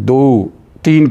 2-3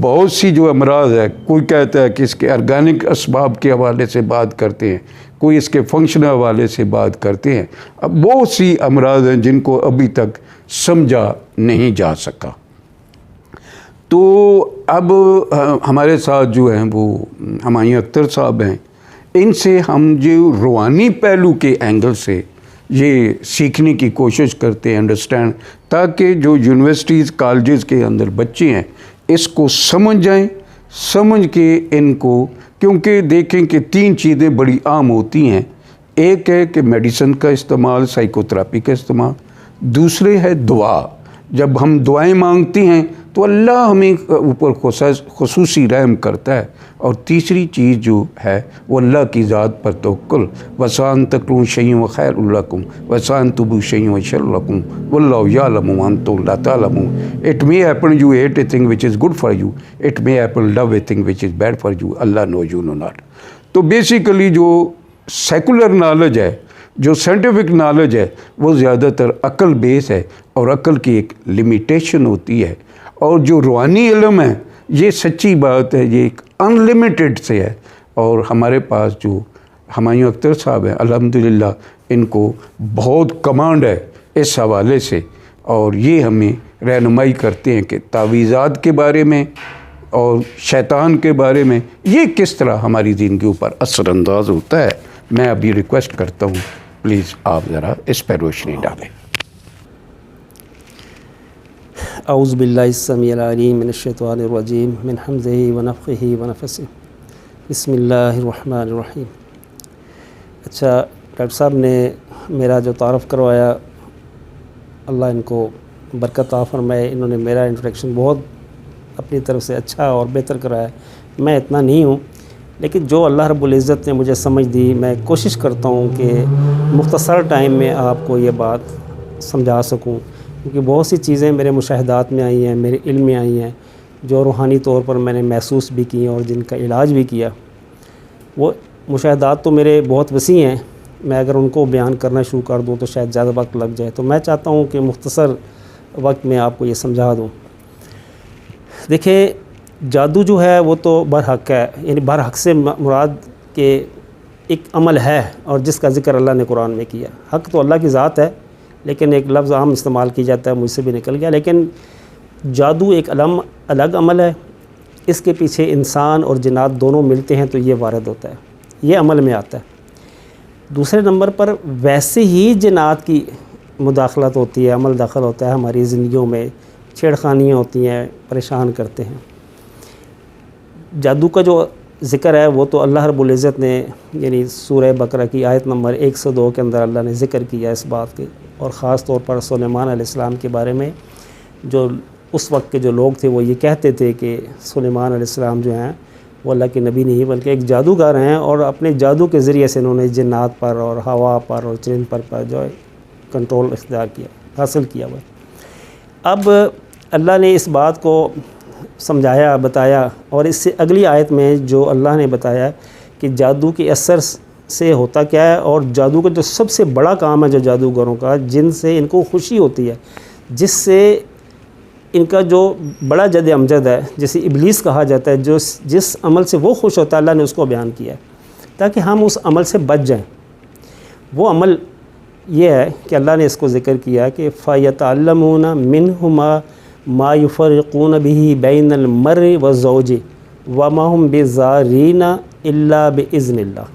بہت سی جو امراض ہے، کوئی کہتا ہے کہ اس کے آرگینک اسباب کے حوالے سے بات کرتے ہیں، کوئی اس کے فنکشنل حوالے سے بات کرتے ہیں. اب بہت سی امراض ہیں جن کو ابھی تک سمجھا نہیں جا سکا. تو اب ہمارے ساتھ جو ہیں وہ ہمایوں اختر صاحب ہیں. ان سے ہم جو روحانی پہلو کے اینگل سے یہ سیکھنے کی کوشش کرتے ہیں، انڈرسٹینڈ، تاکہ جو یونیورسٹیز کالجز کے اندر بچے ہیں اس کو سمجھ جائیں، سمجھ کے ان کو، کیونکہ دیکھیں کہ 3 چیزیں بڑی عام ہوتی ہیں. ایک ہے کہ میڈیسن کا استعمال، سائیکو تھراپی کا استعمال. دوسرے ہے دعا. جب ہم دعائیں مانگتے ہیں تو اللہ ہمیں اوپر خصوصی رحم کرتا ہے. اور تیسری چیز جو ہے وہ اللہ کی ذات پر توکل. وَسَأَن تَكْرَهُوا شَيْئًا خَيْرٌ لَكُمْ وَسَأَن تُبْدُوا شَيْئًا شَرٌّ لَكُمْ وَاللَّهُ يَعْلَمُ وَأَنْتُمْ لَا تَعْلَمُونَ. It may happen you hate a thing which is good for you. It may happen love a thing which is bad for you. Allah knows you know not. تو بیسیکلی جو سیکولر نالج ہے، جو scientific knowledge ہے، وہ زیادہ تر عقل بیس ہے، اور عقل کی ایک لمیٹیشن ہوتی ہے. اور جو روحانی علم ہے، یہ سچی بات ہے، یہ ایک ان لمیٹڈ سے ہے. اور ہمارے پاس جو ہمایوں اختر صاحب ہیں، الحمدللہ ان کو بہت کمانڈ ہے اس حوالے سے، اور یہ ہمیں رہنمائی کرتے ہیں کہ تعویذات کے بارے میں اور شیطان کے بارے میں یہ کس طرح ہماری زندگیوں پر اثر انداز ہوتا ہے. میں ابھی ریکویسٹ کرتا ہوں پلیز آپ ذرا اس پہ روشنی ڈالیں. اعوذ باللہ السمیع العلیم من الشیطان الرجیم من حمزہ ونفخہ ونفثہ. بسم اللہ الرحمن الرحیم. اچھا ڈاکٹر صاحب نے میرا جو تعارف کروایا، اللہ ان کو برکت عطا فرمائے. انہوں نے میرا انٹروڈکشن بہت اپنی طرف سے اچھا اور بہتر کرایا. میں اتنا نہیں ہوں، لیکن جو اللہ رب العزت نے مجھے سمجھ دی، میں کوشش کرتا ہوں کہ مختصر ٹائم میں آپ کو یہ بات سمجھا سکوں، کیونکہ بہت سی چیزیں میرے مشاہدات میں آئی ہیں، میرے علم میں آئی ہیں، جو روحانی طور پر میں نے محسوس بھی کی اور جن کا علاج بھی کیا. وہ مشاہدات تو میرے بہت وسیع ہیں، میں اگر ان کو بیان کرنا شروع کر دوں تو شاید زیادہ وقت لگ جائے. تو میں چاہتا ہوں کہ مختصر وقت میں آپ کو یہ سمجھا دوں. دیکھیں، جادو جو ہے وہ تو برحق ہے، یعنی برحق سے مراد کہ ایک عمل ہے، اور جس کا ذکر اللہ نے قرآن میں کیا. حق تو اللہ کی ذات ہے، لیکن ایک لفظ عام استعمال کی جاتا ہے، مجھ سے بھی نکل گیا. لیکن جادو ایک الگ عمل ہے، اس کے پیچھے انسان اور جنات دونوں ملتے ہیں تو یہ وارد ہوتا ہے، یہ عمل میں آتا ہے. دوسرے نمبر پر ویسے ہی جنات کی مداخلت ہوتی ہے، عمل داخل ہوتا ہے ہماری زندگیوں میں، چھیڑخانیاں ہوتی ہیں، پریشان کرتے ہیں. جادو کا جو ذکر ہے وہ تو اللہ رب العزت نے، یعنی سورہ بقرہ کی آیت نمبر 102 کے اندر اللہ نے ذکر کیا اس بات کے. اور خاص طور پر سلیمان علیہ السلام کے بارے میں، جو اس وقت کے جو لوگ تھے وہ یہ کہتے تھے کہ سلیمان علیہ السلام جو ہیں وہ اللہ کے نبی نہیں بلکہ ایک جادوگر ہیں، اور اپنے جادو کے ذریعے سے انہوں نے جنات پر اور ہوا پر اور چرند پر جو ہے کنٹرول اختیار کیا، حاصل کیا ہوا. اب اللہ نے اس بات کو سمجھایا، بتایا، اور اس سے اگلی آیت میں جو اللہ نے بتایا کہ جادو کے اثر سے ہوتا کیا ہے، اور جادو کا جو سب سے بڑا کام ہے جو جادوگروں کا، جن سے ان کو خوشی ہوتی ہے، جس سے ان کا جو بڑا جد امجد ہے، جسے ابلیس کہا جاتا ہے، جس عمل سے وہ خوش ہوتا ہے، اللہ نے اس کو بیان کیا ہے تاکہ ہم اس عمل سے بچ جائیں. وہ عمل یہ ہے کہ اللہ نے اس کو ذکر کیا کہ فَيَتَعَلَّمُونَ مِنْهُمَا مَا يُفَرِّقُونَ بِهِ بَيْنَ الْمَرِّ وَالزَّوْجِ وَمَا هُمْ بِالضَّارِّينَ إِلَّا بِإِذْنِ اللَّهِ.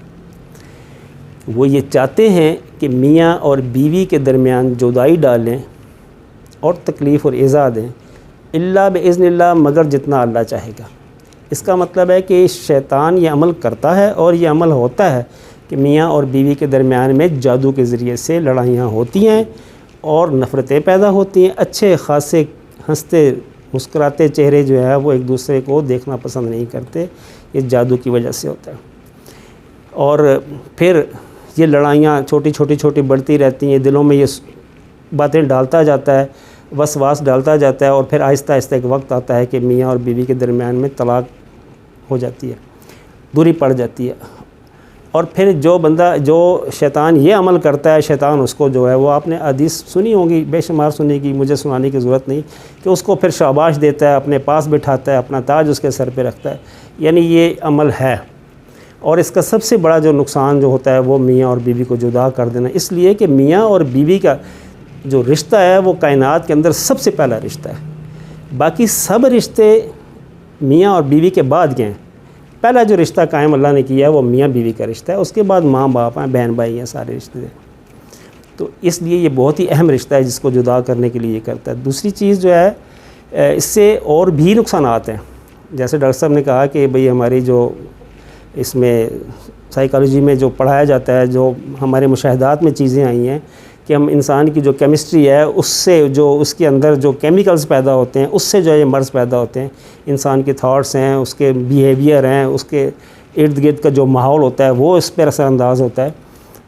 وہ یہ چاہتے ہیں کہ میاں اور بیوی کے درمیان جدائی ڈالیں اور تکلیف اور ایذا دیں، اللہ بِإِذْنِ اللہ، مگر جتنا اللہ چاہے گا. اس کا مطلب ہے کہ شیطان یہ عمل کرتا ہے، اور یہ عمل ہوتا ہے کہ میاں اور بیوی کے درمیان میں جادو کے ذریعے سے لڑائیاں ہوتی ہیں اور نفرتیں پیدا ہوتی ہیں. اچھے خاصے ہنستے مسکراتے چہرے جو ہے وہ ایک دوسرے کو دیکھنا پسند نہیں کرتے، یہ جادو کی وجہ سے ہوتا ہے. اور پھر یہ لڑائیاں چھوٹی بڑھتی رہتی ہیں، دلوں میں یہ باتیں ڈالتا جاتا ہے، وسواس ڈالتا جاتا ہے، اور پھر آہستہ آہستہ ایک وقت آتا ہے کہ میاں اور بیوی کے درمیان میں طلاق ہو جاتی ہے، دوری پڑ جاتی ہے. اور پھر جو بندہ جو شیطان یہ عمل کرتا ہے، شیطان اس کو جو ہے وہ آپ نے حدیث سنی ہوگی، بے شمار سنی کی، مجھے سنانے کی ضرورت نہیں، کہ اس کو پھر شاباش دیتا ہے، اپنے پاس بٹھاتا ہے، اپنا تاج اس کے سر پہ رکھتا ہے، یعنی یہ عمل ہے۔ اور اس کا سب سے بڑا جو نقصان جو ہوتا ہے وہ میاں اور بیوی کو جدا کر دینا، اس لیے کہ میاں اور بیوی کا جو رشتہ ہے وہ کائنات کے اندر سب سے پہلا رشتہ ہے۔ باقی سب رشتے میاں اور بیوی کے بعد کے ہیں، پہلا جو رشتہ قائم اللہ نے کیا ہے وہ میاں بیوی کا رشتہ ہے، اس کے بعد ماں باپ ہیں، بہن بھائی ہیں، سارے رشتے ہیں۔ تو اس لیے یہ بہت ہی اہم رشتہ ہے جس کو جدا کرنے کے لیے یہ کرتا ہے۔ دوسری چیز جو ہے اس سے اور بھی نقصانات ہیں، جیسے ڈاکٹر صاحب نے کہا کہ بھئی ہماری جو اس میں سائیکالوجی میں جو پڑھایا جاتا ہے، جو ہمارے مشاہدات میں چیزیں آئی ہیں کہ ہم انسان کی جو کیمسٹری ہے اس سے جو اس کے اندر جو کیمیکلز پیدا ہوتے ہیں اس سے جو یہ مرض پیدا ہوتے ہیں، انسان کے تھاٹس ہیں، اس کے بیہیویئر ہیں، اس کے ارد گرد کا جو ماحول ہوتا ہے وہ اس پر اثر انداز ہوتا ہے۔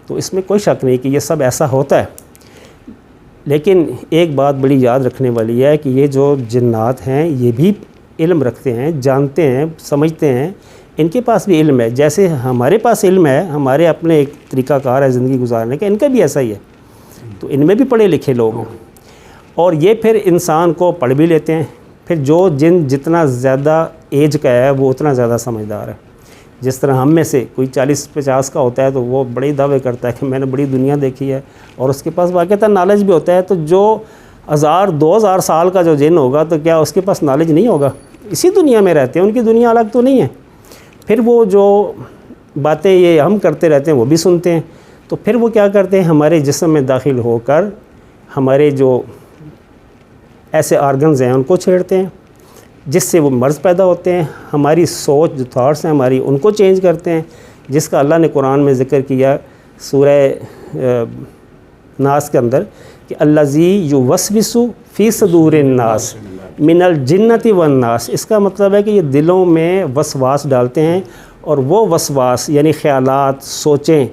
تو اس میں کوئی شک نہیں کہ یہ سب ایسا ہوتا ہے، لیکن ایک بات بڑی یاد رکھنے والی ہے کہ یہ جو جنات ہیں یہ بھی علم رکھتے ہیں، جانتے ہیں، سمجھتے ہیں، ان کے پاس بھی علم ہے، جیسے ہمارے پاس علم ہے، ہمارے اپنے ایک طریقہ کار ہے زندگی گزارنے کا، ان کا بھی ایسا ہی ہے۔ تو ان میں بھی پڑھے لکھے لوگ ہیں، اور یہ پھر انسان کو پڑھ بھی لیتے ہیں۔ پھر جو جن جتنا زیادہ ایج کا ہے وہ اتنا زیادہ سمجھدار ہے۔ جس طرح ہم میں سے کوئی 40-50 کا ہوتا ہے تو وہ بڑے دعوے کرتا ہے کہ میں نے بڑی دنیا دیکھی ہے، اور اس کے پاس واقعتاً نالج بھی ہوتا ہے، تو جو 1000-2000 سال کا جو جن ہوگا تو کیا اس کے پاس نالج نہیں ہوگا؟ اسی دنیا میں رہتے ہیں، ان کی دنیا الگ تو نہیں ہے۔ پھر وہ جو باتیں یہ ہم کرتے رہتے ہیں وہ بھی سنتے ہیں، تو پھر وہ کیا کرتے ہیں، ہمارے جسم میں داخل ہو کر ہمارے جو ایسے آرگنز ہیں ان کو چھیڑتے ہیں، جس سے وہ مرض پیدا ہوتے ہیں۔ ہماری سوچ جو تھاٹس ہیں ہماری ان کو چینج کرتے ہیں، جس کا اللہ نے قرآن میں ذکر کیا سورہ ناس کے اندر کہ الذی یوسوس فی صدور الناس من الجنۃ والناس۔ اس کا مطلب ہے کہ یہ دلوں میں وسواس ڈالتے ہیں، اور وہ وسواس یعنی خیالات، سوچیں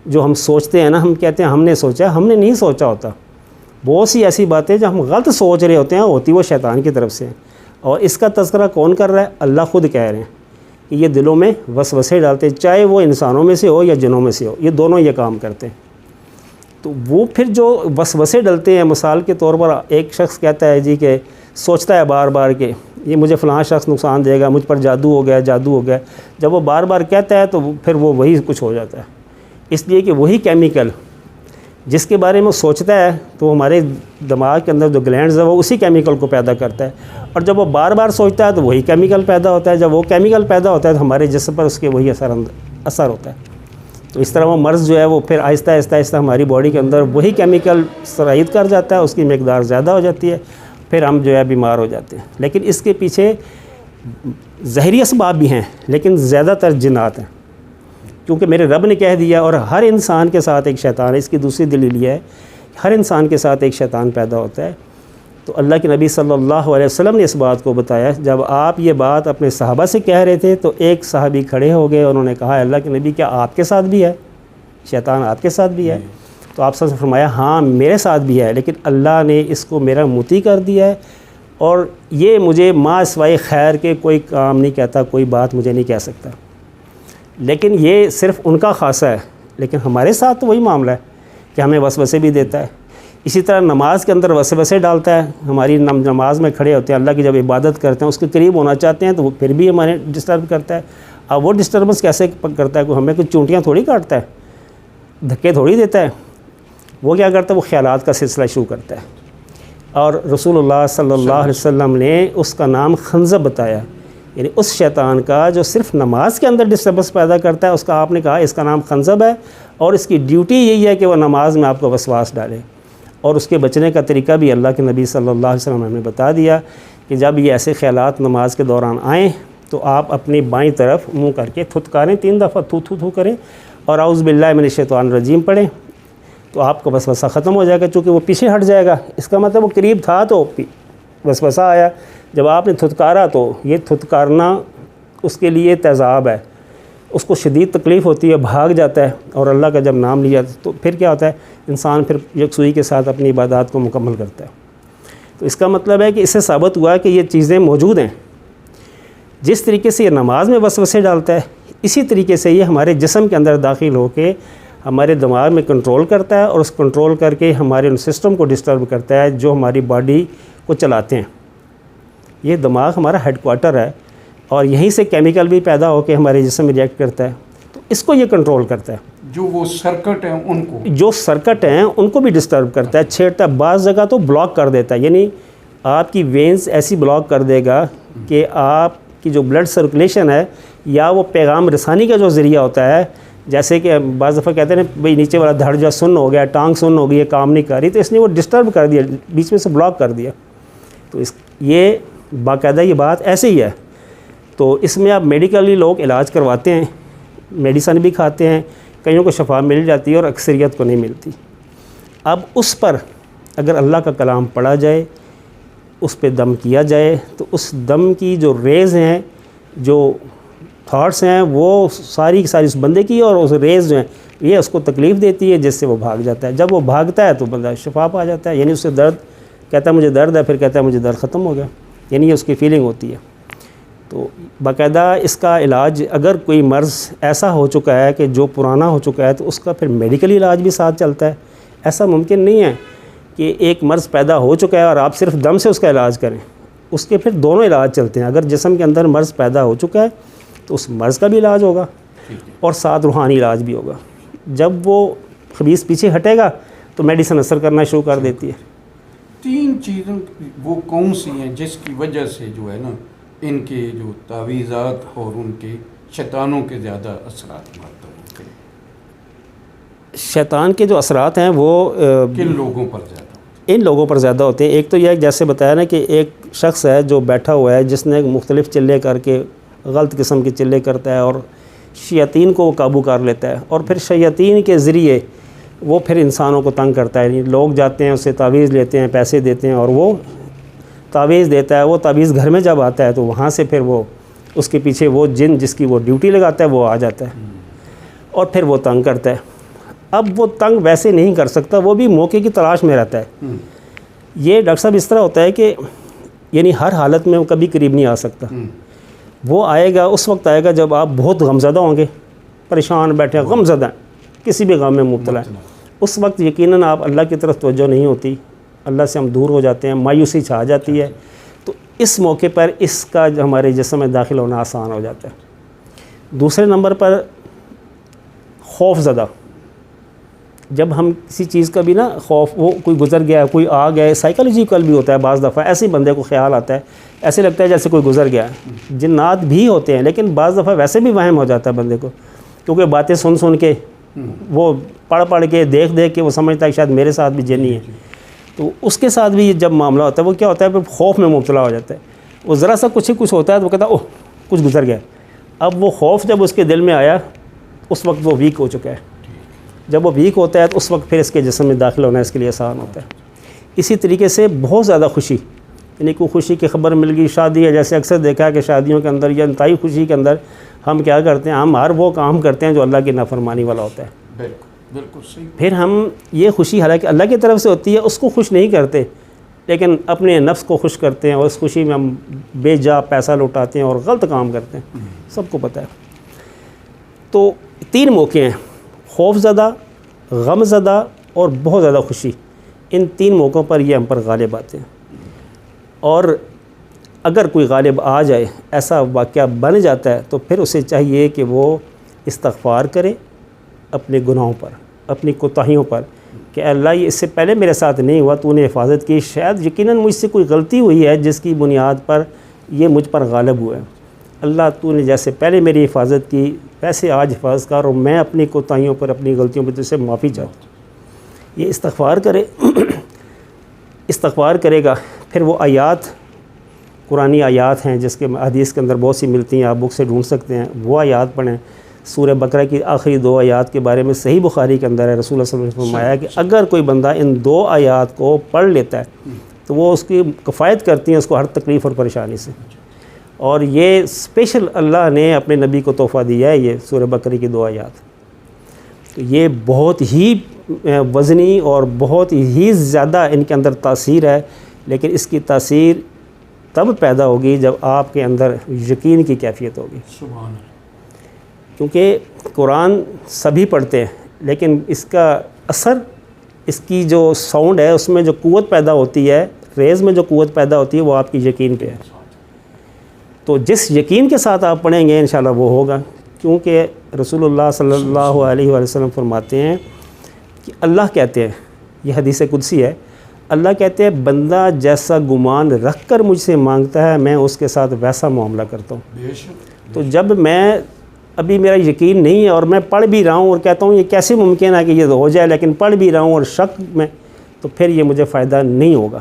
جو ہم سوچتے ہیں نا، ہم کہتے ہیں ہم نے سوچا، ہم نے نہیں سوچا ہوتا۔ بہت سی ایسی باتیں جو ہم غلط سوچ رہے ہوتے ہیں ہوتی وہ شیطان کی طرف سے ہیں، اور اس کا تذکرہ کون کر رہا ہے؟ اللہ خود کہہ رہے ہیں کہ یہ دلوں میں وسوسے ڈالتے ہیں، چاہے وہ انسانوں میں سے ہو یا جنوں میں سے ہو، یہ دونوں یہ کام کرتے ہیں۔ تو وہ پھر جو وسوسے ڈلتے ہیں، مثال کے طور پر ایک شخص کہتا ہے جی کہ سوچتا ہے بار بار کہ یہ مجھے فلاں شخص نقصان دے گا، مجھ پر جادو ہو گیا، جادو ہو گیا۔ جب وہ بار بار کہتا ہے تو پھر وہ وہی کچھ ہو جاتا ہے، اس لیے کہ وہی کیمیکل جس کے بارے میں سوچتا ہے تو ہمارے دماغ کے اندر جو گلینڈز ہے وہ اسی کیمیکل کو پیدا کرتا ہے، اور جب وہ بار بار سوچتا ہے تو وہی کیمیکل پیدا ہوتا ہے۔ جب وہ کیمیکل پیدا ہوتا ہے تو ہمارے جسم پر اس کے وہی اثر ہوتا ہے۔ تو اس طرح وہ مرض جو ہے وہ پھر آہستہ آہستہ ہماری باڈی کے اندر وہی کیمیکل سرایت کر جاتا ہے، اس کی مقدار زیادہ ہو جاتی ہے، پھر ہم جو ہے بیمار ہو جاتے ہیں۔ لیکن اس کے پیچھے ظاہری اسباب بھی ہیں، لیکن زیادہ تر جنات ہیں، کیونکہ میرے رب نے کہہ دیا، اور ہر انسان کے ساتھ ایک شیطان ہے۔ اس کی دوسری دلیل یہ ہے ہر انسان کے ساتھ ایک شیطان پیدا ہوتا ہے۔ تو اللہ کے نبی صلی اللہ علیہ وسلم نے اس بات کو بتایا۔ جب آپ یہ بات اپنے صحابہ سے کہہ رہے تھے تو ایک صحابی کھڑے ہو گئے، انہوں نے کہا اللہ کے نبی کیا آپ کے ساتھ بھی ہے شیطان؟ آپ کے ساتھ بھی ہے؟ تو آپ نے فرمایا ہاں میرے ساتھ بھی ہے، لیکن اللہ نے اس کو میرا مطیع کر دیا ہے، اور یہ مجھے ما سوائے خیر کے کوئی کام نہیں کہتا، کوئی بات مجھے نہیں کہہ سکتا۔ لیکن یہ صرف ان کا خاصہ ہے، لیکن ہمارے ساتھ تو وہی معاملہ ہے کہ ہمیں وسوسے بھی دیتا ہے۔ اسی طرح نماز کے اندر وسوسے ڈالتا ہے۔ ہماری نماز میں کھڑے ہوتے ہیں، اللہ کی جب عبادت کرتے ہیں، اس کے قریب ہونا چاہتے ہیں تو وہ پھر بھی ہمارے ڈسٹرب کرتا ہے۔ اب وہ ڈسٹربنس کیسے کرتا ہے؟ کوئی ہمیں کچھ چونٹیاں تھوڑی کاٹتا ہے، دھکے تھوڑی دیتا ہے۔ وہ کیا کرتا ہے؟ وہ خیالات کا سلسلہ شروع کرتا ہے، اور رسول اللہ صلی اللہ علیہ وسلم نے اس کا نام خنزب بتایا، یعنی اس شیطان کا جو صرف نماز کے اندر ڈسٹربنس پیدا کرتا ہے، اس کا آپ نے کہا اس کا نام خنزب ہے، اور اس کی ڈیوٹی یہی ہے کہ وہ نماز میں آپ کو وسواس ڈالے۔ اور اس کے بچنے کا طریقہ بھی اللہ کے نبی صلی اللہ علیہ وسلم نے ہمیں بتا دیا کہ جب یہ ایسے خیالات نماز کے دوران آئیں تو آپ اپنی بائیں طرف منہ کر کے تھتکاریں، 3 دفعہ تھو تھو تھو کریں، اور اعوذ باللہ من الشیطان الرجیم پڑھیں، تو آپ کا وسوسہ ختم ہو جائے گا، چونکہ وہ پیچھے ہٹ جائے گا۔ اس کا مطلب وہ قریب تھا تو وسوسہ آیا، جب آپ نے تھتکارا تو یہ تھتکارنا اس کے لیے تیزاب ہے، اس کو شدید تکلیف ہوتی ہے، بھاگ جاتا ہے، اور اللہ کا جب نام لیا تو پھر کیا ہوتا ہے؟ انسان پھر یکسوئی کے ساتھ اپنی عبادات کو مکمل کرتا ہے۔ تو اس کا مطلب ہے کہ اس سے ثابت ہوا کہ یہ چیزیں موجود ہیں۔ جس طریقے سے یہ نماز میں وسوسے ڈالتا ہے، اسی طریقے سے یہ ہمارے جسم کے اندر داخل ہو کے ہمارے دماغ میں کنٹرول کرتا ہے، اور اس کنٹرول کر کے ہمارے ان سسٹم کو ڈسٹرب کرتا ہے جو ہماری باڈی کو چلاتے ہیں۔ یہ دماغ ہمارا ہیڈ کوارٹر ہے، اور یہیں سے کیمیکل بھی پیدا ہو کے ہمارے جسم میں ریئیکٹ کرتا ہے، تو اس کو یہ کنٹرول کرتا ہے۔ جو وہ سرکٹ ہیں ان کو، جو سرکٹ ہیں ان کو بھی ڈسٹرب کرتا ہے، چھیڑتا ہے، بعض جگہ تو بلاک کر دیتا ہے، یعنی آپ کی وینز ایسی بلاک کر دے گا کہ آپ کی جو بلڈ سرکولیشن ہے یا وہ پیغام رسانی کا جو ذریعہ ہوتا ہے، جیسے کہ بعض دفعہ کہتے ہیں بھئی نیچے والا دھڑ جو سن ہو گیا، ٹانگ سن ہو گئی ہے، کام نہیں کر رہی، تو اس نے وہ ڈسٹرب کر دیا، بیچ میں سے بلاک کر دیا۔ تو یہ باقاعدہ یہ بات ایسے ہی ہے۔ تو اس میں آپ میڈیکلی لوگ علاج کرواتے ہیں، میڈیسن بھی کھاتے ہیں، کئیوں کو شفا مل جاتی ہے اور اکثریت کو نہیں ملتی۔ اب اس پر اگر اللہ کا کلام پڑھا جائے، اس پہ دم کیا جائے، تو اس دم کی جو ریز ہیں، جو تھاٹس ہیں، وہ ساری کی ساری اس بندے کی، اور اس ریز جو ہیں یہ اس کو تکلیف دیتی ہے، جس سے وہ بھاگ جاتا ہے۔ جب وہ بھاگتا ہے تو بندہ شفا پا جاتا ہے، یعنی اس سے درد، کہتا ہے مجھے درد ہے، پھر کہتا ہے مجھے درد ختم ہو گیا، یعنی یہ اس کی فیلنگ ہوتی ہے۔ تو باقاعدہ اس کا علاج، اگر کوئی مرض ایسا ہو چکا ہے کہ جو پرانا ہو چکا ہے، تو اس کا پھر میڈیکل علاج بھی ساتھ چلتا ہے۔ ایسا ممکن نہیں ہے کہ ایک مرض پیدا ہو چکا ہے اور آپ صرف دم سے اس کا علاج کریں، اس کے پھر دونوں علاج چلتے ہیں۔ اگر جسم کے اندر مرض پیدا ہو چکا ہے تو اس مرض کا بھی علاج ہوگا اور ساتھ روحانی علاج بھی ہوگا۔ جب وہ خبیث پیچھے ہٹے گا تو میڈیسن اثر کرنا شروع کر دیتی ہے۔ 3 چیزیں وہ کون سی ہیں جس کی وجہ سے جو ہے نا ان کے جو تعویذات اور ان کے شیطانوں کے زیادہ اثرات مرتب ہوتے ہیں؟ شیطان کے جو اثرات ہیں وہ کن لوگوں پر زیادہ؟ ان لوگوں پر زیادہ ہوتے ہیں۔ ایک تو یہ ہے جیسے بتایا نا کہ ایک شخص ہے جو بیٹھا ہوا ہے، جس نے مختلف چلے کر کے غلط قسم کے چلے کرتا ہے اور شیاطین کو وہ قابو کر لیتا ہے، اور پھر شیاطین کے ذریعے وہ پھر انسانوں کو تنگ کرتا ہے۔ لوگ جاتے ہیں اس سے تعویذ لیتے ہیں، پیسے دیتے ہیں، اور وہ تعویذ دیتا ہے۔ وہ تعویذ گھر میں جب آتا ہے تو وہاں سے پھر وہ اس کے پیچھے وہ جن جس کی وہ ڈیوٹی لگاتا ہے وہ آ جاتا ہے، اور پھر وہ تنگ کرتا ہے۔ اب وہ تنگ ویسے نہیں کر سکتا، وہ بھی موقع کی تلاش میں رہتا ہے۔ یہ ڈاکٹر صاحب اس طرح ہوتا ہے کہ یعنی ہر حالت میں وہ کبھی قریب نہیں آ سکتا۔ وہ آئے گا، اس وقت آئے گا جب آپ بہت غمزدہ ہوں گے، پریشان بیٹھے ہیں، غمزدہ ہیں، کسی بھی غم میں مبتلا ہیں، اس وقت یقیناً آپ اللہ کی طرف توجہ نہیں ہوتی، اللہ سے ہم دور ہو جاتے ہیں، مایوسی چھا جاتی ہے۔ تو اس موقع پر اس کا ہمارے جسم میں داخل ہونا آسان ہو جاتا ہے۔ دوسرے نمبر پر خوف زدہ، جب ہم کسی چیز کا بھی نا خوف، وہ کوئی گزر گیا، کوئی آ گیا، سائیکالوجیکل بھی ہوتا ہے بعض دفعہ، ایسے بندے کو خیال آتا ہے، ایسے لگتا ہے جیسے کوئی گزر گیا ہے۔ جنات بھی ہوتے ہیں، لیکن بعض دفعہ ویسے بھی وہم ہو جاتا ہے بندے کو، کیونکہ باتیں سن سن کے، وہ پڑھ کے، دیکھ کے وہ سمجھتا ہے کہ شاید میرے ساتھ بھی جنی ہے۔ تو اس کے ساتھ بھی جب معاملہ ہوتا ہے، وہ کیا ہوتا ہے، پھر خوف میں مبتلا ہو جاتا ہے۔ وہ ذرا سا کچھ ہوتا ہے تو وہ کہتا ہے اوہ کچھ گزر گیا۔ اب وہ خوف جب اس کے دل میں آیا، اس وقت وہ ویک ہو چکا ہے۔ جب وہ ویک ہوتا ہے تو اس وقت پھر اس کے جسم میں داخل ہونا اس کے لیے آسان ہوتا ہے۔ اسی طریقے سے بہت زیادہ خوشی، یعنی کوئی خوشی کی خبر مل گئی، شادی ہے، جیسے اکثر دیکھا ہے کہ شادیوں کے اندر یا انتہائی خوشی کے اندر ہم کیا کرتے ہیں، ہم ہر وہ کام کرتے ہیں جو اللہ کی نافرمانی والا ہوتا ہے۔ بالکل صحیح۔ پھر ہم یہ خوشی حالانکہ اللہ کی طرف سے ہوتی ہے، اس کو خوش نہیں کرتے، لیکن اپنے نفس کو خوش کرتے ہیں، اور اس خوشی میں ہم بے جا پیسہ لوٹاتے ہیں اور غلط کام کرتے ہیں، سب کو پتہ ہے۔ تو 3 موقع ہیں، خوف زدہ، غم زدہ اور بہت زیادہ خوشی۔ ان 3 موقعوں پر یہ ہم پر غالب آتے ہیں، اور اگر کوئی غالب آ جائے، ایسا واقعہ بن جاتا ہے، تو پھر اسے چاہیے کہ وہ استغفار کرے اپنے گناہوں پر، اپنی کوتاہیوں پر، کہ اے اللہ یہ اس سے پہلے میرے ساتھ نہیں ہوا، تو نے حفاظت کی، شاید یقیناً مجھ سے کوئی غلطی ہوئی ہے جس کی بنیاد پر یہ مجھ پر غالب ہوا ہے۔ اللہ تو نے جیسے پہلے میری حفاظت کی ویسے آج حفاظت کر، اور میں اپنی کوتاہیوں پر، اپنی غلطیوں پر تجھ سے معافی چاہتا ہوں۔ یہ استغفار کرے، استغفار کرے گا، پھر وہ آیات، قرآنی آیات ہیں جس کے حدیث کے اندر بہت سی ملتی ہیں، آپ بک سے ڈھونڈ سکتے ہیں، وہ آیات پڑھیں۔ سورہ بقرہ کی آخری 2 آیات کے بارے میں صحیح بخاری کے اندر ہے، رسول اللہ صلی اللہ علیہ وسلم نے فرمایا کہ اگر کوئی بندہ ان 2 آیات کو پڑھ لیتا ہے تو وہ اس کی کفایت کرتی ہیں اس کو ہر تکلیف اور پریشانی سے۔ اور یہ اسپیشل اللہ نے اپنے نبی کو تحفہ دیا ہے، یہ سورہ بقرہ کی 2 آیات۔ تو یہ بہت ہی وزنی اور بہت ہی زیادہ ان کے اندر تاثیر ہے، لیکن اس کی تاثیر تب پیدا ہوگی جب آپ کے اندر یقین کی کیفیت ہوگی۔ سبحان اللہ۔ کیونکہ قرآن سبھی پڑھتے ہیں لیکن اس کا اثر، اس کی جو ساؤنڈ ہے اس میں جو قوت پیدا ہوتی ہے، ریز میں جو قوت پیدا ہوتی ہے وہ آپ کی یقین پہ ہے. تو جس یقین کے ساتھ آپ پڑھیں گے انشاءاللہ وہ ہوگا. کیونکہ رسول اللہ صلی اللہ علیہ وآلہ وسلم فرماتے ہیں کہ اللہ کہتے ہیں، یہ حدیث قدسی ہے، اللہ کہتے ہیں بندہ جیسا گمان رکھ کر مجھ سے مانگتا ہے میں اس کے ساتھ ویسا معاملہ کرتا ہوں. تو جب میں ابھی میرا یقین نہیں ہے اور میں پڑھ بھی رہا ہوں اور کہتا ہوں یہ کیسے ممکن ہے کہ یہ ہو جائے، لیکن پڑھ بھی رہا ہوں اور شک میں، تو پھر یہ مجھے فائدہ نہیں ہوگا.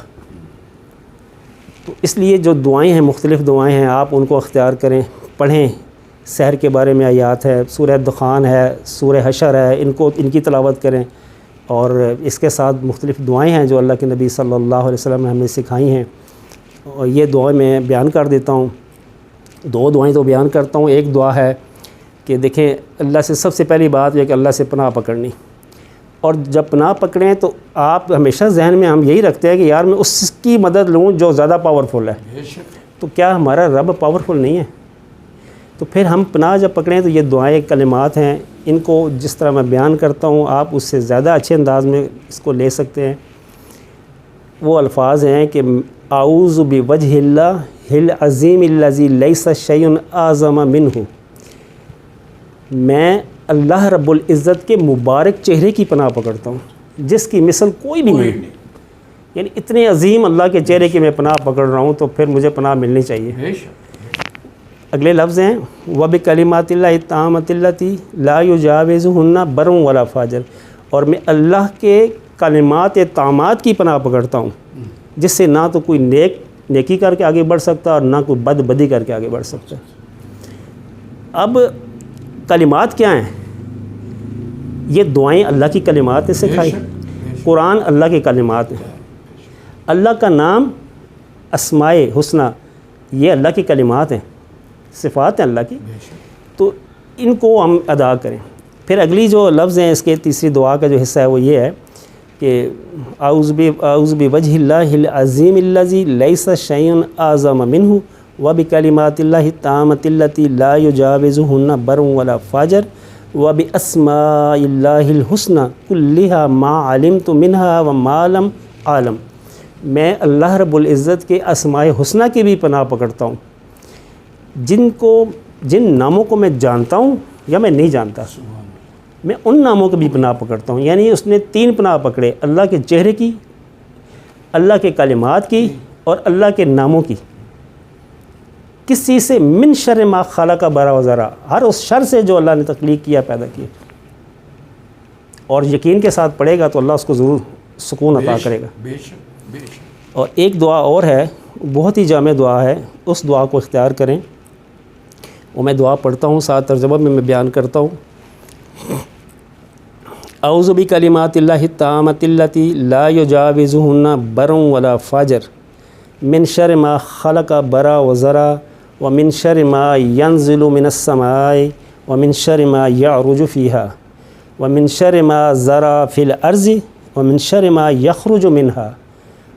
تو اس لیے جو دعائیں ہیں، مختلف دعائیں ہیں، آپ ان کو اختیار کریں، پڑھیں. سحر کے بارے میں آیات ہے، سورہ دخان ہے، سورہ حشر ہے، ان کی تلاوت کریں. اور اس کے ساتھ مختلف دعائیں ہیں جو اللہ کے نبی صلی اللہ علیہ وسلم نے ہمیں سکھائی ہیں، اور یہ دعائیں میں بیان کر دیتا ہوں. 2 دعائیں تو بیان کرتا ہوں. ایک دعا ہے کہ دیکھیں اللہ سے سب سے پہلی بات یہ کہ اللہ سے پناہ پکڑنی، اور جب پناہ پکڑیں تو آپ ہمیشہ ذہن میں ہم یہی رکھتے ہیں کہ یار میں اس کی مدد لوں جو زیادہ پاورفل ہے. تو کیا ہمارا رب پاورفل نہیں ہے؟ تو پھر ہم پناہ جب پکڑیں تو یہ دعائیں کلمات ہیں، ان کو جس طرح میں بیان کرتا ہوں آپ اس سے زیادہ اچھے انداز میں اس کو لے سکتے ہیں. وہ الفاظ ہیں کہ اعوذ بوجہ اللہ العظیم الذی لیس شیء اعظم منہ، میں اللہ رب العزت کے مبارک چہرے کی پناہ پکڑتا ہوں جس کی مثل کوئی بھی نہیں. یعنی اتنے عظیم اللہ کے چہرے کی میں پناہ پکڑ رہا ہوں تو پھر مجھے پناہ ملنی چاہیے. اگلے لفظ ہیں وَبِكَلِمَاتِ اللَّهِ التَّامَّةِ الَّتِي لَا يُجَاوِزُهُنَّ بَرٌّ وَلَا فَاجِرٌ، اور میں اللہ کے کلمات تامات کی پناہ پکڑتا ہوں جس سے نہ تو کوئی نیکی کر کے آگے بڑھ سکتا اور نہ کوئی بدی کر کے آگے بڑھ سکتا. اب کلمات کیا ہیں؟ یہ دعائیں اللہ کی کلمات نے سکھائی، قرآن اللہ کے کلمات ہیں. اللہ کا نام اسماء حسنہ یہ اللہ کی کلمات ہیں، صفات ہیں اللہ کی، تو ان کو ہم ادا کریں. پھر اگلی جو لفظ ہیں اس کے تیسری دعا کا جو حصہ ہے وہ یہ ہے کہ اعوذ بوجہ اللہ العظیم الذی لیس شیء اعظم منہ وبکلمات اللہ التامۃ التی لا یجاوزہن بر ولا فاجر وباسماء اللہ الحسنى کلھا ما علمت منہا وما لم اعلم. میں اللہ رب العزت کے اسماء حسنہ کی بھی پناہ پکڑتا ہوں، جن ناموں کو میں جانتا ہوں یا میں نہیں جانتا، میں ان ناموں کو بھی پناہ پکڑتا ہوں. یعنی اس نے 3 پناہ پکڑے، اللہ کے چہرے کی، اللہ کے کلمات کی اور اللہ کے ناموں کی. کس چیز سے؟ من شر ما خلق برا و ذرا، ہر اس شر سے جو اللہ نے تخلیق کیا، پیدا کیا. اور یقین کے ساتھ پڑھے گا تو اللہ اس کو ضرور سکون عطا کرے گا. اور ایک دعا اور ہے، بہت ہی جامع دعا ہے، اس دعا کو اختیار کریں. وہ میں دعا پڑھتا ہوں، ساتھ ترجمہ میں بیان کرتا ہوں. اعوذ بکلمات اللہ التامۃ التی لا یجاوزہن بر ولا فاجر من شر ما خلق برا و ذرا ومن شر ما ينزل من السماء ومن شر ما يعرج فيها ومن شر ما زرع في الارض ومن شر ما يخرج منها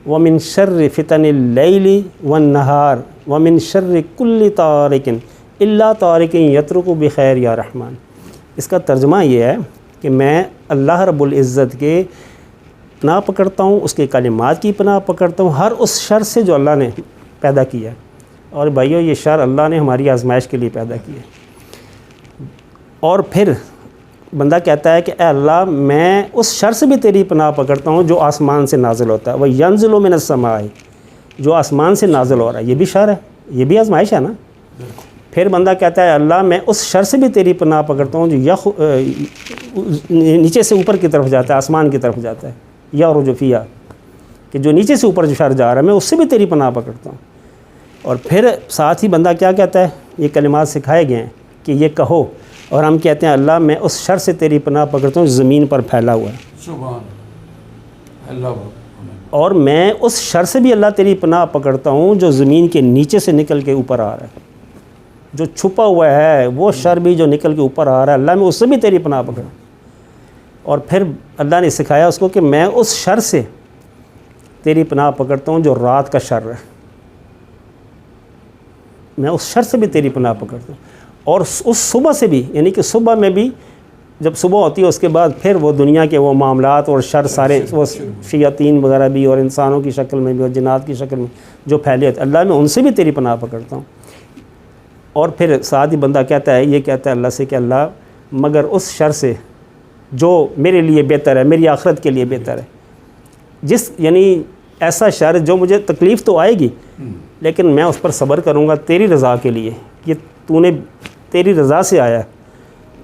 ومن شر فتن اللیل والنہار ومن شر کل طارق الا طارق یترک بخیر یا رحمان. اس کا ترجمہ یہ ہے کہ میں اللہ رب العزت کے پناہ پکڑتا ہوں، اس کے کلمات کی پناہ پکڑتا ہوں، ہر اس شر سے جو اللہ نے پیدا کیا ہے. اور بھائیو یہ شر اللہ نے ہماری آزمائش کے لیے پیدا کی ہے. اور پھر بندہ کہتا ہے کہ اے اللہ میں اس شر سے بھی تیری پناہ پکڑتا ہوں جو آسمان سے نازل ہوتا ہے. وہ ینزل من السماء، جو آسمان سے نازل ہو رہا ہے، یہ بھی شر ہے، یہ بھی آزمائش ہے نا. پھر بندہ کہتا ہے اللہ میں اس شر سے بھی تیری پناہ پکڑتا ہوں جو نیچے سے اوپر کی طرف جاتا ہے، آسمان کی طرف جاتا ہے، یا رجفیہ، کہ جو نیچے سے اوپر جو شر جا رہا ہے میں اس سے بھی تیری پناہ پکڑتا ہوں. اور پھر ساتھ ہی بندہ کیا کہتا ہے؟ یہ کلمات سکھائے گئے ہیں کہ یہ کہو، اور ہم کہتے ہیں اللہ میں اس شر سے تیری پناہ پکڑتا ہوں زمین پر پھیلا ہوا ہے. سبحان اللہ. اور میں اس شر سے بھی اللہ تیری پناہ پکڑتا ہوں جو زمین کے نیچے سے نکل کے اوپر آ رہا ہے، جو چھپا ہوا ہے وہ شر بھی جو نکل کے اوپر آ رہا ہے، اللہ میں اس سے بھی تیری پناہ پکڑ. اور پھر اللہ نے سکھایا اس کو کہ میں اس شر سے تیری پناہ پکڑتا ہوں جو رات کا شر ہے، میں اس شر سے بھی تیری پناہ پکڑتا ہوں. اور اس صبح سے بھی، یعنی کہ صبح میں بھی جب صبح ہوتی ہے اس کے بعد پھر وہ دنیا کے وہ معاملات اور شر سارے وہ شیاطین وغیرہ بھی اور انسانوں کی شکل میں بھی اور جنات کی شکل میں جو پھیلے ہوتے ہیں، اللہ میں ان سے بھی تیری پناہ پکڑتا ہوں۔ اور پھر ساتھ ہی بندہ کہتا ہے، یہ کہتا ہے اللہ سے کہ اللہ مگر اس شر سے جو میرے لیے بہتر ہے، میری آخرت کے لیے بہتر ہے، یعنی ایسا شر جو مجھے تکلیف تو آئے گی لیکن میں اس پر صبر کروں گا تیری رضا کے لیے، یہ تو نے تیری رضا سے آیا ہے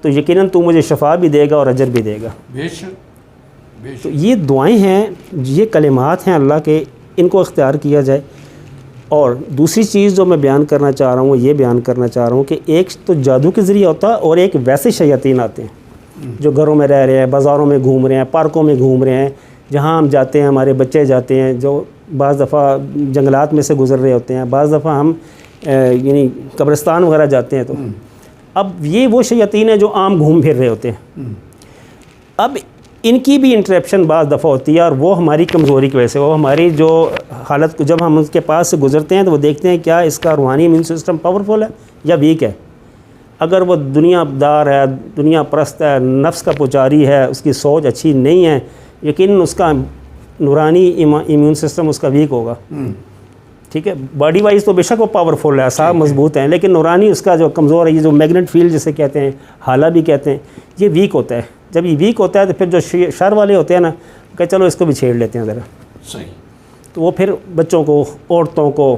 تو یقیناً تو مجھے شفا بھی دے گا اور اجر بھی دے گا۔ بے شک تو یہ دعائیں ہیں، یہ کلمات ہیں اللہ کے، ان کو اختیار کیا جائے۔ اور دوسری چیز جو میں بیان کرنا چاہ رہا ہوں، یہ بیان کرنا چاہ رہا ہوں کہ ایک تو جادو کے ذریعے ہوتا ہے اور ایک ویسے شیاطین آتے ہیں جو گھروں میں رہ رہے ہیں، بازاروں میں گھوم رہے ہیں، پارکوں میں گھوم رہے ہیں، جہاں ہم جاتے ہیں ہمارے بچے جاتے ہیں، جو بعض دفعہ جنگلات میں سے گزر رہے ہوتے ہیں، بعض دفعہ ہم یعنی قبرستان وغیرہ جاتے ہیں۔ تو اب یہ وہ شیاطین ہیں جو عام گھوم پھر رہے ہوتے ہیں، اب ان کی بھی انٹریپشن بعض دفعہ ہوتی ہے اور وہ ہماری کمزوری کی وجہ سے، وہ ہماری جو حالت کو جب ہم اس کے پاس سے گزرتے ہیں تو وہ دیکھتے ہیں کیا اس کا روحانی امیون سسٹم پاورفل ہے یا ویک ہے۔ اگر وہ دنیا دار ہے، دنیا پرست ہے، نفس کا پجاری ہے، اس کی سوچ اچھی نہیں ہے، یقیناً اس کا نورانی امیون سسٹم اس کا ویک ہوگا، ٹھیک ہے۔ باڈی وائز تو بے شک وہ پاورفل ہے، اعصاب مضبوط ہیں، لیکن نورانی اس کا جو کمزور ہے، یہ جو میگنیٹ فیلڈ جسے کہتے ہیں، حالہ بھی کہتے ہیں، یہ ویک ہوتا ہے۔ جب یہ ویک ہوتا ہے تو پھر جو شر والے ہوتے ہیں نا کہ چلو اس کو بھی چھیڑ لیتے ہیں ذرا، صحیح، تو وہ پھر بچوں کو، عورتوں کو،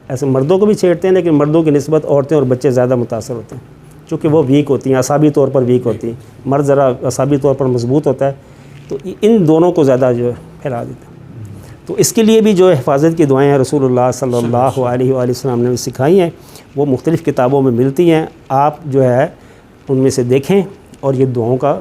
ایسے مردوں کو بھی چھیڑتے ہیں لیکن مردوں کی نسبت عورتیں اور بچے زیادہ متاثر ہوتے ہیں چونکہ وہ ویک ہوتی ہیں، اعصابی طور پر ویک ہوتی ہیں، مرد ذرا اعصابی طور پر مضبوط ہوتا ہے، تو ان دونوں کو زیادہ جو ہے پھیلا دیتا ہے۔ تو اس کے لیے بھی جو حفاظت کی دعائیں ہیں رسول اللہ صلی اللہ علیہ وآلہ وسلم نے سکھائی ہیں، وہ مختلف کتابوں میں ملتی ہیں، آپ جو ہے ان میں سے دیکھیں اور یہ دعاؤں کا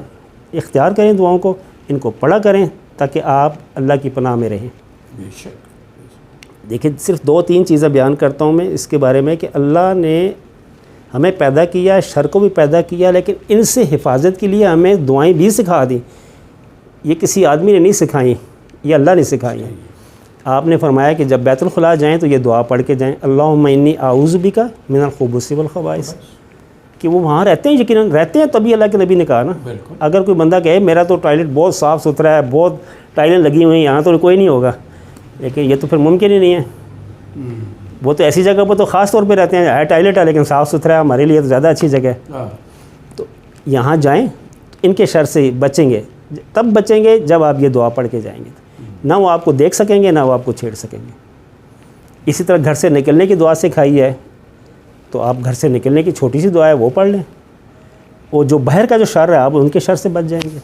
اختیار کریں، دعاؤں کو ان کو پڑھا کریں تاکہ آپ اللہ کی پناہ میں رہیں۔ بے شک، دیکھیں صرف 2-3 چیزیں بیان کرتا ہوں میں اس کے بارے میں کہ اللہ نے ہمیں پیدا کیا، شر کو بھی پیدا کیا، لیکن ان سے حفاظت کے لیے ہمیں دعائیں بھی سکھا دیں۔ یہ کسی آدمی نے نہیں سکھائیں، یہ اللہ نے سکھائی ہیں۔ آپ نے فرمایا کہ جب بیت الخلاء جائیں تو یہ دعا پڑھ کے جائیں، اللہم انی اعوذ بک من الخبث والخبائث، کہ وہ وہاں رہتے ہیں، یقیناً رہتے ہیں، تبھی اللہ کے نبی نے کہا نا۔ اگر کوئی بندہ کہے میرا تو ٹوائلٹ بہت صاف ستھرا ہے، بہت ٹائلیں لگی ہوئی ہیں، یہاں تو کوئی نہیں ہوگا، لیکن یہ تو پھر ممکن ہی نہیں ہے۔ وہ تو ایسی جگہ پر تو خاص طور پہ رہتے ہیں، ہے ٹائلٹ ہے لیکن صاف ستھرا ہے، ہمارے لیے تو زیادہ اچھی جگہ ہے۔ تو یہاں جائیں، ان کے شر سے بچیں گے، تب بچیں گے جب آپ یہ دعا پڑھ کے جائیں گے، نہ وہ آپ کو دیکھ سکیں گے نہ وہ آپ کو چھیڑ سکیں گے۔ اسی طرح گھر سے نکلنے کی دعا سکھائی ہے، تو آپ گھر سے نکلنے کی چھوٹی سی دعا ہے وہ پڑھ لیں، وہ جو باہر کا جو شر ہے آپ ان کے شر سے بچ جائیں گے۔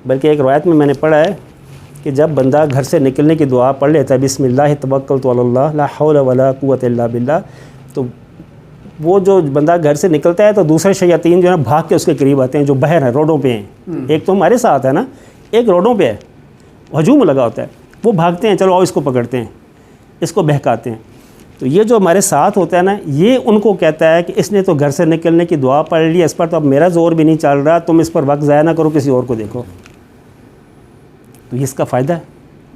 بلکہ ایک روایت میں نے پڑھا ہے کہ جب بندہ گھر سے نکلنے کی دعا پڑھ لیتا ہے، بسم اللہ توکلت علی اللہ لا حول ولا قوت الا باللہ، تو وہ جو بندہ گھر سے نکلتا ہے تو دوسرے شیاطین جو ہے نا بھاگ کے اس کے قریب آتے ہیں، جو باہر ہیں، روڈوں پہ ہیں، ایک تو ہمارے ساتھ ہے نا، ایک روڈوں پہ ہے، ہجوم لگا ہوتا ہے، وہ بھاگتے ہیں، چلو آؤ اس کو پکڑتے ہیں، اس کو بہکاتے ہیں۔ تو یہ جو ہمارے ساتھ ہوتا ہے نا، یہ ان کو کہتا ہے کہ اس نے تو گھر سے نکلنے کی دعا پڑھ لی، اس پر تو اب میرا زور بھی نہیں چل رہا، تم اس پر وقت ضائع نہ کرو، کسی اور کو دیکھو۔ تو یہ اس کا فائدہ ہے۔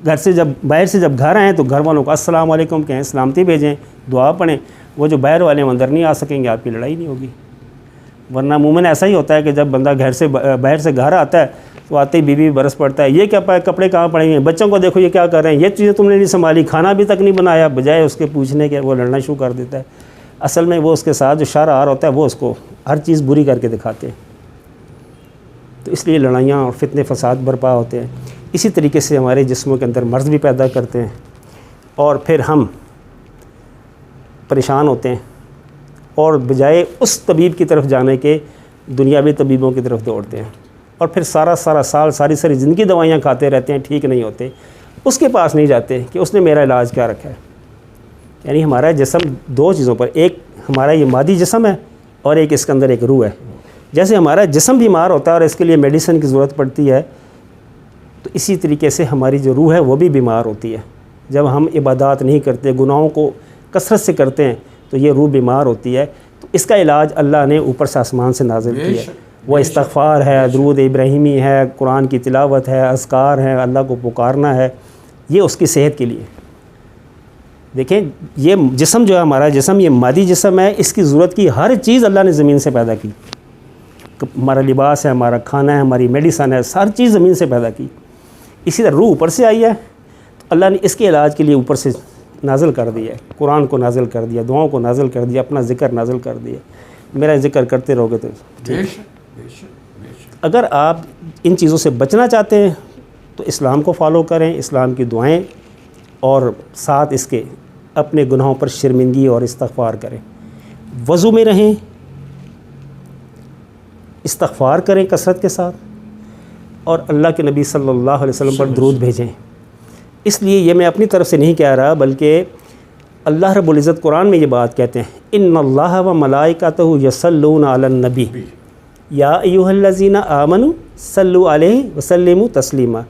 گھر سے جب باہر سے جب گھر آئیں تو گھر والوں کو السلام علیکم کہیں، سلامتی بھیجیں، دعا پڑھیں، وہ جو باہر والے اندر نہیں آ سکیں گے، آپ کی لڑائی نہیں ہوگی۔ ورنہ عموماً ایسا ہی ہوتا ہے کہ جب بندہ گھر سے باہر سے گھر آتا ہے تو آتے ہی بیوی برس پڑتا ہے، یہ کیا کپڑے کہاں پڑے ہیں، بچوں کو دیکھو یہ کیا کر رہے ہیں، یہ چیزیں تم نے نہیں سنبھالی، کھانا بھی تک نہیں بنایا، بجائے اس کے پوچھنے کے وہ لڑنا شروع کر دیتا ہے۔ اصل میں وہ اس کے ساتھ جو شر آر ہوتا ہے وہ اس کو ہر چیز بری کر کے دکھاتے ہیں، تو اس لیے لڑائیاں اور فتنے فساد برپا ہوتے ہیں۔ اسی طریقے سے ہمارے جسموں کے اندر مرض بھی پیدا کرتے ہیں اور پھر ہم پریشان ہوتے ہیں اور بجائے اس طبیب کی طرف جانے کے دنیاوی طبیبوں کی طرف دوڑتے ہیں، اور پھر سارا سال ساری زندگی دوائیاں کھاتے رہتے ہیں، ٹھیک نہیں ہوتے، اس کے پاس نہیں جاتے کہ اس نے میرا علاج کیا رکھا ہے۔ یعنی ہمارا جسم 2 چیزوں پر، ایک ہمارا یہ مادی جسم ہے اور ایک اس کے اندر ایک روح ہے۔ جیسے ہمارا جسم بیمار ہوتا ہے اور اس کے لیے میڈیسن کی ضرورت پڑتی ہے، تو اسی طریقے سے ہماری جو روح ہے وہ بھی بیمار ہوتی ہے۔ جب ہم عبادات نہیں کرتے، گناہوں کو کثرت سے کرتے ہیں تو یہ روح بیمار ہوتی ہے، تو اس کا علاج اللہ نے اوپر سے آسمان سے نازل کیا ہے۔ وہ استغفار ہے، درود ابراہیمی ہے، قرآن کی تلاوت ہے، اذکار ہے، اللہ کو پکارنا ہے، یہ اس کی صحت کے لیے۔ دیکھیں یہ جسم جو ہے ہمارا جسم، یہ مادی جسم ہے، اس کی ضرورت کی ہر چیز اللہ نے زمین سے پیدا کی. ہمارا لباس ہے، ہمارا کھانا ہے، ہماری میڈیسن ہے، ہر چیز زمین سے پیدا کی. اسی طرح روح اوپر سے آئی ہے تو اللہ نے اس کے علاج کے لیے اوپر سے نازل کر دیا ہے، قرآن کو نازل کر دیا، دعاؤں کو نازل کر دیا، اپنا ذکر نازل کر دیا. میرا ذکر کرتے رہو گے تو اگر آپ ان چیزوں سے بچنا چاہتے ہیں تو اسلام کو فالو کریں، اسلام کی دعائیں، اور ساتھ اس کے اپنے گناہوں پر شرمندگی اور استغفار کریں. وضو میں رہیں، استغفار کریں کثرت کے ساتھ، اور اللہ کے نبی صلی اللہ علیہ وسلم پر درود بھیجیں. اس لیے یہ میں اپنی طرف سے نہیں کہہ رہا، بلکہ اللہ رب العزت قرآن میں یہ بات کہتے ہیں، ان اللہ و ملائکتہ یصلون علی النبی یا ایھا الذین آمنوا صلوا علیہ وسلموا تسلیما،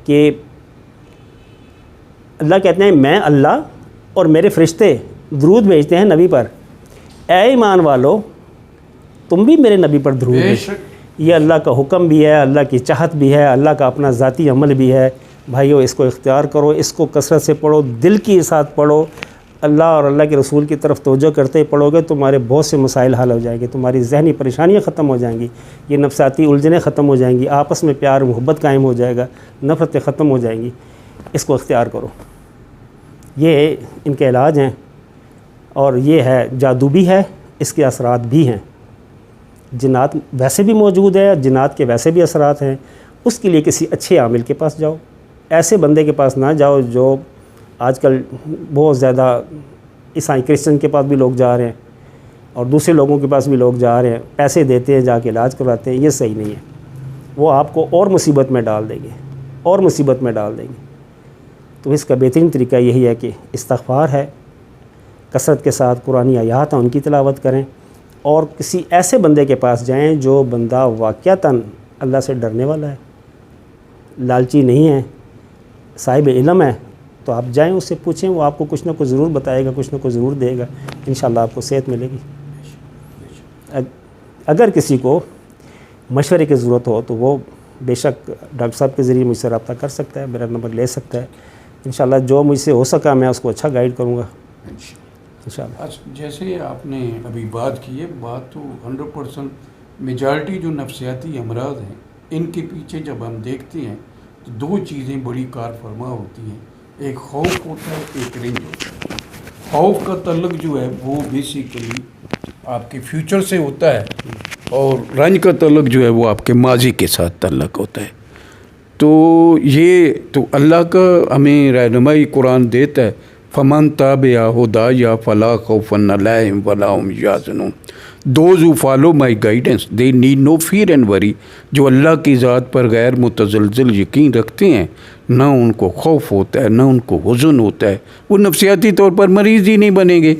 کہ اللہ کہتے ہیں میں اللہ اور میرے فرشتے درود بھیجتے ہیں نبی پر، اے ایمان والو تم بھی میرے نبی پر درود بھیجو. یہ اللہ کا حکم بھی ہے، اللہ کی چاہت بھی ہے، اللہ کا اپنا ذاتی عمل بھی ہے. بھائیو اس کو اختیار کرو، اس کو کثرت سے پڑھو، دل کی ساتھ پڑھو، اللہ اور اللہ کے رسول کی طرف توجہ کرتے پڑھو گے تمہارے بہت سے مسائل حل ہو جائیں گے، تمہاری ذہنی پریشانیاں ختم ہو جائیں گی، یہ نفساتی الجھنیں ختم ہو جائیں گی، آپس میں پیار محبت قائم ہو جائے گا، نفرتیں ختم ہو جائیں گی. اس کو اختیار کرو. یہ ان کے علاج ہیں، اور یہ ہے جادو بھی ہے، اس کے اثرات بھی ہیں. جنات ویسے بھی موجود ہے، جنات کے ویسے بھی اثرات ہیں. اس کے لیے کسی اچھے عامل کے پاس جاؤ، ایسے بندے کے پاس نہ جاؤ جو آج کل بہت زیادہ عیسائی کرسچن کے پاس بھی لوگ جا رہے ہیں اور دوسرے لوگوں کے پاس بھی لوگ جا رہے ہیں، پیسے دیتے ہیں، جا کے علاج کرواتے ہیں. یہ صحیح نہیں ہے، وہ آپ کو اور مصیبت میں ڈال دیں گے، اور مصیبت میں ڈال دیں گے. تو اس کا بہترین طریقہ یہی ہے کہ استغفار ہے، کثرت کے ساتھ قرآنی آیات ہیں ان کی تلاوت کریں، اور کسی ایسے بندے کے پاس جائیں جو بندہ واقعتاً اللہ سے ڈرنے والا ہے، لالچی نہیں ہے، صاحب علم ہے. تو آپ جائیں اس سے پوچھیں، وہ آپ کو کچھ نہ کچھ ضرور بتائے گا، کچھ نہ کچھ ضرور دے گا. انشاءاللہ آپ کو صحت ملے گی. اگر کسی کو مشورے کی ضرورت ہو تو وہ بے شک ڈاکٹر صاحب کے ذریعے مجھ سے رابطہ کر سکتا ہے، میرا نمبر لے سکتا ہے. انشاءاللہ جو مجھ سے ہو سکا میں اس کو اچھا گائیڈ کروں گا انشاءاللہ. جیسے آپ نے ابھی بات کی ہے، بات تو 100% میجارٹی جو نفسیاتی امراض ہیں ان کے پیچھے جب ہم دیکھتے ہیں تو دو چیزیں بڑی کار فرما ہوتی ہیں. ایک خوف ہوتا ہے، ایک رنج ہوتا ہے. خوف کا تعلق جو ہے وہ بیسیکلی آپ کے فیوچر سے ہوتا ہے، اور رنج کا تعلق جو ہے وہ آپ کے ماضی کے ساتھ تعلق ہوتا ہے. تو یہ تو اللہ کا ہمیں رہنمائی قرآن دیتا ہے، فمن تابع ہدایا فلا خوف علیہم ولا هم یحزنون. Those who follow my guidance they need no fear and worry. جو اللہ کی ذات پر غیر متزلزل یقین رکھتے ہیں، نہ ان کو خوف ہوتا ہے، نہ ان کو حزن ہوتا ہے، وہ نفسیاتی طور پر مریض ہی نہیں بنیں گے.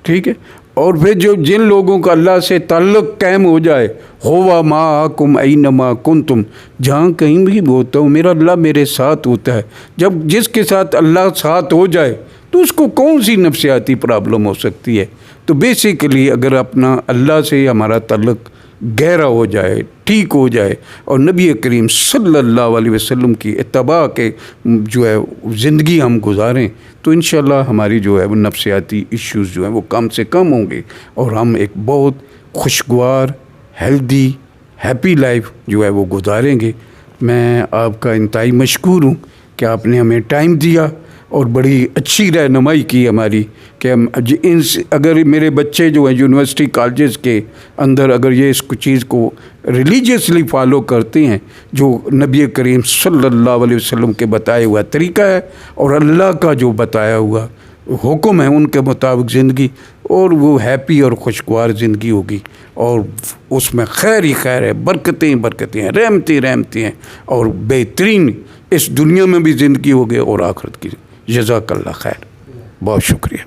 ٹھیک ہے. اور پھر جو جن لوگوں کا اللہ سے تعلق قائم ہو جائے، ہوا معکم اینما کنتم، جہاں کہیں بھی ہوتا ہوں میرا اللہ میرے ساتھ ہوتا ہے. جب جس کے ساتھ اللہ ساتھ ہو جائے تو اس کو کون سی نفسیاتی پرابلم ہو سکتی ہے. تو بیسیکلی اگر اپنا اللہ سے ہمارا تعلق گہرا ہو جائے، ٹھیک ہو جائے، اور نبی کریم صلی اللہ علیہ وسلم کی اتباع کے جو ہے زندگی ہم گزاریں، تو انشاءاللہ ہماری جو ہے وہ نفسیاتی ایشوز جو ہیں وہ کم سے کم ہوں گے، اور ہم ایک بہت خوشگوار، ہیلدی، ہیپی لائف جو ہے وہ گزاریں گے. میں آپ کا انتہائی مشکور ہوں کہ آپ نے ہمیں ٹائم دیا اور بڑی اچھی رہنمائی کی ہماری، کہ ہم اگر میرے بچے جو ہیں یونیورسٹی کالجز کے اندر اگر یہ اس چیز کو ریلیجیسلی فالو کرتے ہیں، جو نبی کریم صلی اللہ علیہ وسلم کے بتایا ہوا طریقہ ہے اور اللہ کا جو بتایا ہوا حکم ہے ان کے مطابق زندگی، اور وہ ہیپی اور خوشگوار زندگی ہوگی، اور اس میں خیر ہی خیر ہے، برکتیں ہی برکتیں ہیں، رحمتیں رحمتیں ہیں، اور بہترین اس دنیا میں بھی زندگی ہوگی اور آخرت کی. جزاک اللہ خیر. بہت شکریہ.